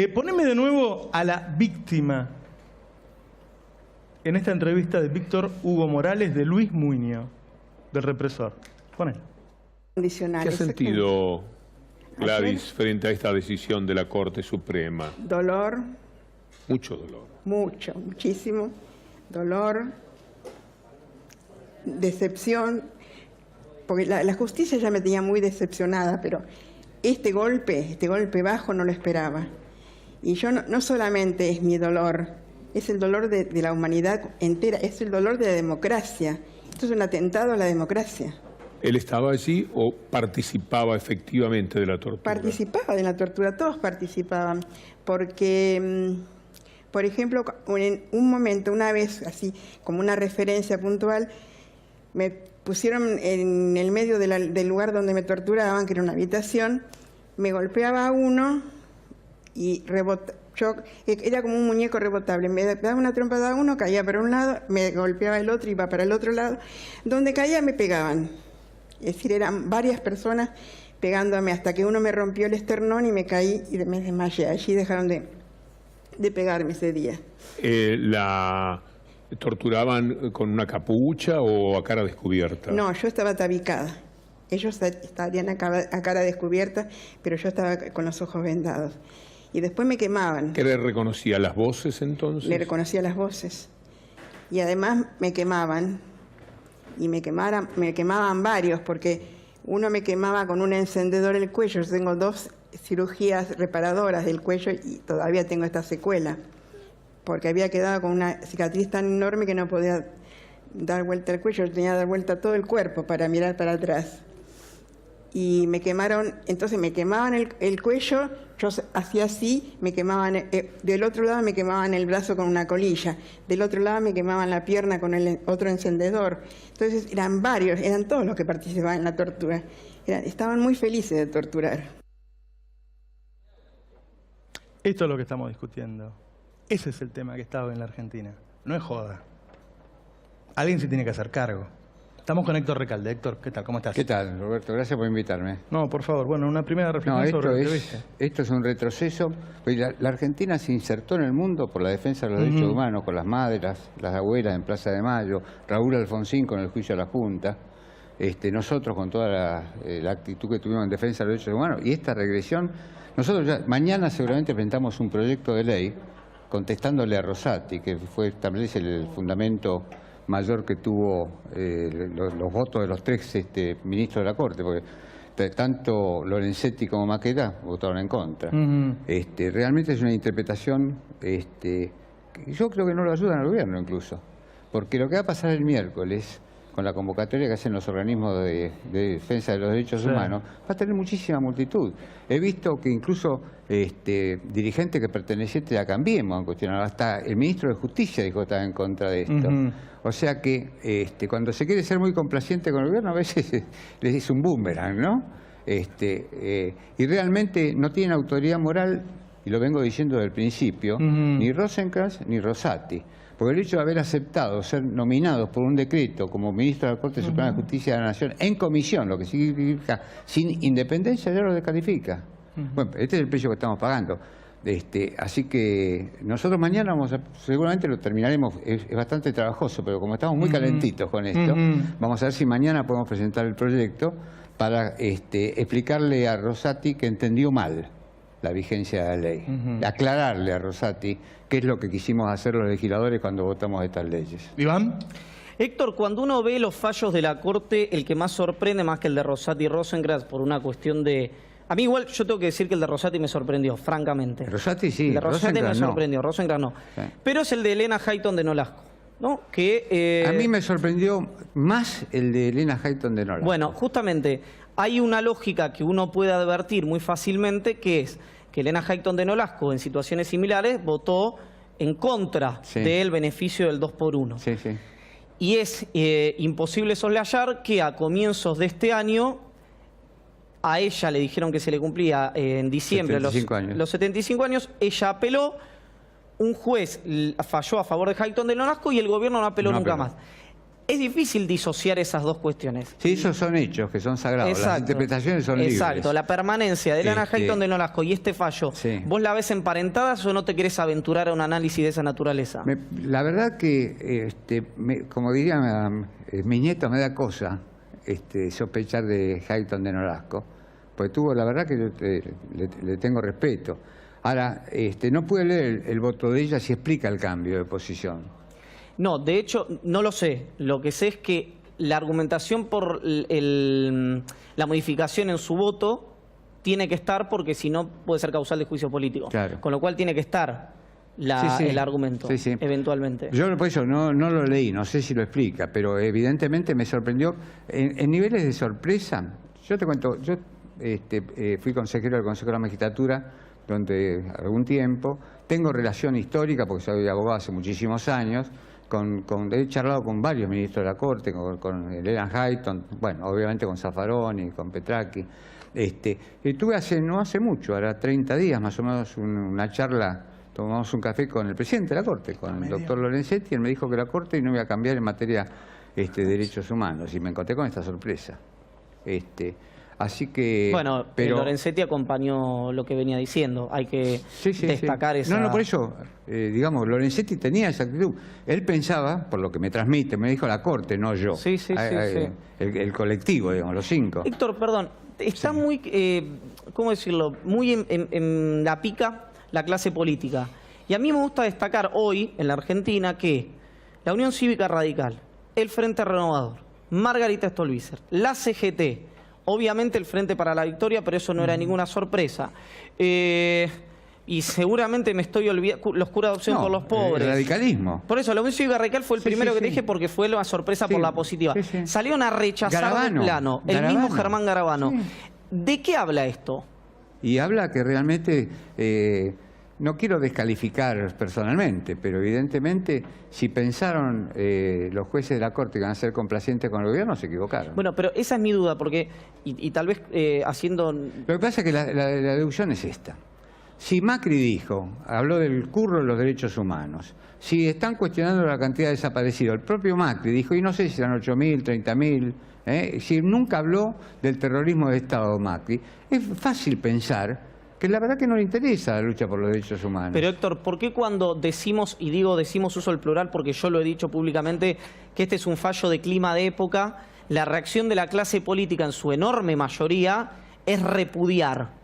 Poneme de nuevo a la víctima en esta entrevista de Víctor Hugo Morales de Luis Muñoz, del represor. Ponelo. ¿Qué ha sentido Gladys frente a esta decisión de la Corte Suprema? Dolor. Mucho dolor. Muchísimo dolor, decepción, porque la justicia ya me tenía muy decepcionada, pero este golpe bajo no lo esperaba. Y yo no solamente es mi dolor, es el dolor de la humanidad entera, es el dolor de la democracia. Esto es un atentado a la democracia. ¿Él estaba allí o participaba efectivamente de la tortura? Participaba de la tortura, todos participaban, porque, por ejemplo, en un momento, una vez, así como una referencia puntual, me pusieron en el medio del lugar donde me torturaban, que era una habitación, me golpeaba a uno y era como un muñeco rebotable. Me daba una trompada a uno, caía para un lado, me golpeaba el otro, iba para el otro lado. Donde caía me pegaban. Es decir, eran varias personas pegándome hasta que uno me rompió el esternón y me caí y me desmayé. Allí dejaron de pegarme ese día. ¿La torturaban con una capucha o a cara descubierta? No, yo estaba tabicada. Ellos estarían a cara descubierta, pero yo estaba con los ojos vendados. Y después me quemaban. ¿Qué le reconocía? ¿Las voces entonces? Le reconocía las voces. Y además me quemaban. Y me quemaban varios, porque uno me quemaba con un encendedor el cuello. Yo tengo 2 cirugías reparadoras del cuello y todavía tengo esta secuela, porque había quedado con una cicatriz tan enorme que no podía dar vuelta el cuello. Yo tenía que dar vuelta todo el cuerpo para mirar para atrás. Y me quemaron, entonces me quemaban el cuello, yo hacía así, me quemaban, del otro lado me quemaban el brazo con una colilla, del otro lado me quemaban la pierna con el otro encendedor. Entonces eran varios, eran todos los que participaban en la tortura. Estaban muy felices de torturar. Esto es lo que estamos discutiendo. Ese es el tema que está hoy en la Argentina. No es joda. Alguien se tiene que hacer cargo. Estamos con Héctor Recalde. Héctor, ¿qué tal? ¿Cómo estás? ¿Qué tal, Roberto? Gracias por invitarme. No, por favor. Bueno, una primera reflexión sobre lo que viste. Esto es un retroceso. La Argentina se insertó en el mundo por la defensa de los derechos humanos, con las madres, las abuelas en Plaza de Mayo, Raúl Alfonsín con el juicio a la Junta, nosotros con toda la actitud que tuvimos en defensa de los derechos humanos. Y esta regresión, nosotros ya mañana seguramente presentamos un proyecto de ley contestándole a Rosati, que establece el fundamento mayor que tuvo los votos de los 3 ministros de la Corte, porque tanto Lorenzetti como Maqueda votaron en contra. Realmente es una interpretación, yo creo que no lo ayudan al gobierno incluso, porque lo que va a pasar el miércoles, con la convocatoria que hacen los organismos de defensa de los derechos humanos, va a tener muchísima multitud. He visto que incluso dirigentes que pertenecientes a Cambiemos han cuestionado, hasta el ministro de Justicia dijo que estaba en contra de esto. O sea que cuando se quiere ser muy complaciente con el gobierno, a veces les dice un boomerang, ¿no? Y realmente no tienen autoridad moral, y lo vengo diciendo desde el principio, ni Rosenkrantz ni Rosati. Porque el hecho de haber aceptado ser nominados por un decreto como ministro de la Corte Suprema de Justicia de la Nación en comisión, lo que significa sin independencia, ya lo descalifica. Bueno, este es el precio que estamos pagando. Así que nosotros mañana seguramente lo terminaremos, es bastante trabajoso, pero como estamos muy calentitos con esto, vamos a ver si mañana podemos presentar el proyecto para explicarle a Rosati que entendió mal la vigencia de la ley. Aclararle a Rosati qué es lo que quisimos hacer los legisladores cuando votamos estas leyes. Iván. Héctor, cuando uno ve los fallos de la Corte, el que más sorprende, más que el de Rosati y Rosenkrantz, por una cuestión de... A mí igual yo tengo que decir que el de Rosati me sorprendió, francamente. Rosati sí, el de Rosati me sorprendió, Rosenkrantz no. Sí. Pero es el de Elena Hayton de Nolasco, ¿no? Que, a mí me sorprendió más el de Elena Hayton de Nolasco. Bueno, justamente hay una lógica que uno puede advertir muy fácilmente, que es que Elena Hayton de Nolasco en situaciones similares votó en contra del beneficio del 2x1. Sí, sí. Y es imposible soslayar que a comienzos de este año a ella le dijeron que se le cumplía en diciembre los 75 años, ella apeló, un juez falló a favor de Hayton de Nolasco y el gobierno no apeló nunca más. Es difícil disociar esas dos cuestiones. Sí, esos son hechos, que son sagrados. Exacto. Las interpretaciones son libres. Exacto, la permanencia de Elena Highton de Nolasco y este fallo, Sí. ¿vos la ves emparentadas o no te querés aventurar a un análisis de esa naturaleza? La verdad que, como diría mi nieto, me da cosa sospechar de Highton de Nolasco, pues la verdad que yo le tengo respeto. Ahora, no pude leer el voto de ella si explica el cambio de posición. No, de hecho, no lo sé. Lo que sé es que la argumentación por la modificación en su voto tiene que estar porque si no puede ser causal de juicio político. Claro. Con lo cual tiene que estar el argumento, eventualmente. Yo por eso no lo leí, no sé si lo explica, pero evidentemente me sorprendió. En niveles de sorpresa, yo te cuento, yo fui consejero del Consejo de la Magistratura durante algún tiempo, tengo relación histórica porque soy abogado hace muchísimos años, he charlado con varios ministros de la Corte, con Elena Highton, bueno, obviamente con Zaffaroni, con Petracchi. Tuve no hace mucho, ahora 30 días más o menos, una charla, tomamos un café con el presidente de la Corte, con el doctor Lorenzetti, y él me dijo que la Corte no iba a cambiar en materia de derechos humanos, y me encontré con esta sorpresa. Así que... Bueno, Lorenzetti acompañó lo que venía diciendo, hay que destacar esa... No, por eso, digamos, Lorenzetti tenía esa actitud. Él pensaba, por lo que me transmite, me dijo la Corte, no yo. Sí. El colectivo, digamos, los 5. Héctor, perdón, está muy, ¿cómo decirlo? Muy en la pica la clase política. Y a mí me gusta destacar hoy, en la Argentina, que la Unión Cívica Radical, el Frente Renovador, Margarita Stolbizer, la CGT, obviamente el Frente para la Victoria, pero eso no era ninguna sorpresa. Y seguramente me estoy olvidando, los curas de adopción por los pobres. El radicalismo. Por eso, la Unión Cívica Radical fue el primero que te dije porque fue la sorpresa por la positiva. Salieron a rechazar de plano, el mismo Germán Garabano. ¿De qué habla esto? Y habla que realmente, no quiero descalificar personalmente, pero evidentemente si pensaron los jueces de la Corte que van a ser complacientes con el gobierno, se equivocaron. Bueno, pero esa es mi duda, porque, y tal vez haciendo... Lo que pasa es que la deducción es esta. Si Macri habló del curro de los derechos humanos, si están cuestionando la cantidad de desaparecidos, el propio Macri dijo, y no sé si eran 8.000, 30.000, si nunca habló del terrorismo de Estado Macri, es fácil pensar que la verdad que no le interesa la lucha por los derechos humanos. Pero Héctor, ¿por qué cuando decimos, y digo decimos uso el plural porque yo lo he dicho públicamente, que este es un fallo de clima de época, la reacción de la clase política en su enorme mayoría es repudiar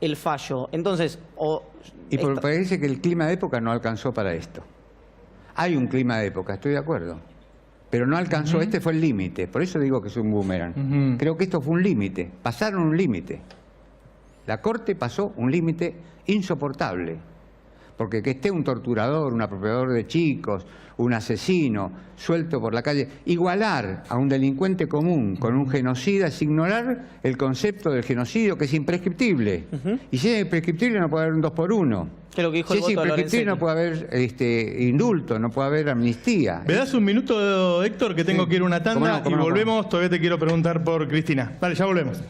el fallo? Entonces, parece que el clima de época no alcanzó para esto. Hay un clima de época, estoy de acuerdo, pero no alcanzó, este fue el límite, por eso digo que es un boomerang. Creo que esto fue un límite, pasaron un límite. La Corte pasó un límite insoportable, porque que esté un torturador, un apropiador de chicos, un asesino suelto por la calle, igualar a un delincuente común con un genocida es ignorar el concepto del genocidio, que es imprescriptible. Y si es imprescriptible no puede haber un 2 por 1. ¿Qué es lo que dijo si el es voto de imprescriptible no Lorenzetti? puede haber indulto, no puede haber amnistía. ¿Me das un minuto, Héctor, que tengo que ir a una tanda y volvemos? Todavía te quiero preguntar por Cristina. Vale, ya volvemos.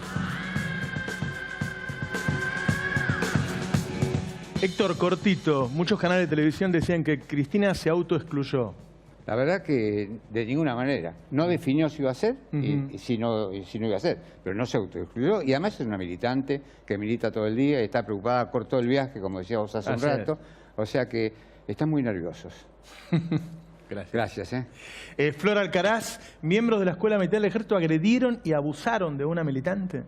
Héctor, cortito, muchos canales de televisión decían que Cristina se autoexcluyó. La verdad que de ninguna manera. No definió si iba a ser y si no iba a ser, pero no se autoexcluyó. Y además es una militante que milita todo el día y está preocupada, cortó el viaje, como decíamos hace un rato. O sea que están muy nerviosos. Gracias. Flor Alcaraz, miembros de la Escuela Militar del Ejército agredieron y abusaron de una militante.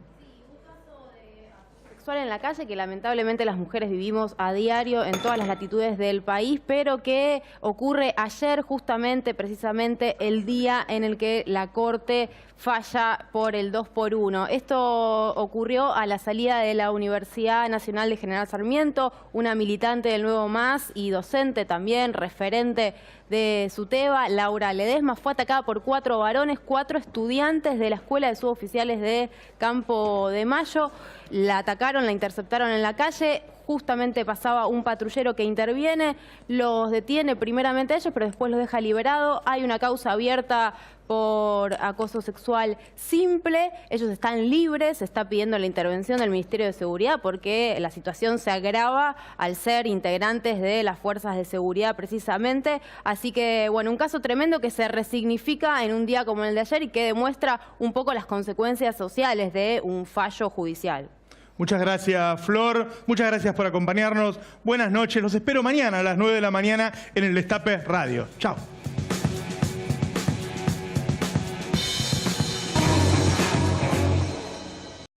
En la calle que lamentablemente las mujeres vivimos a diario en todas las latitudes del país, pero que ocurre ayer justamente, precisamente el día en el que la Corte falla por el 2 por 1. Esto ocurrió a la salida de la Universidad Nacional de General Sarmiento, una militante del Nuevo MAS y docente también, referente de SUTEBA, Laura Ledesma, fue atacada por 4 varones, 4 estudiantes de la Escuela de Suboficiales de Campo de Mayo. La atacaron abordaron, la interceptaron en la calle. Justamente pasaba un patrullero que interviene, los detiene primeramente a ellos, pero después los deja liberado. Hay una causa abierta por acoso sexual simple. Ellos están libres, se está pidiendo la intervención del Ministerio de Seguridad porque la situación se agrava al ser integrantes de las fuerzas de seguridad precisamente. Así que, bueno, un caso tremendo que se resignifica en un día como el de ayer y que demuestra un poco las consecuencias sociales de un fallo judicial. Muchas gracias, Flor. Muchas gracias por acompañarnos. Buenas noches. Los espero mañana a las 9 de la mañana en el Destape Radio. Chao.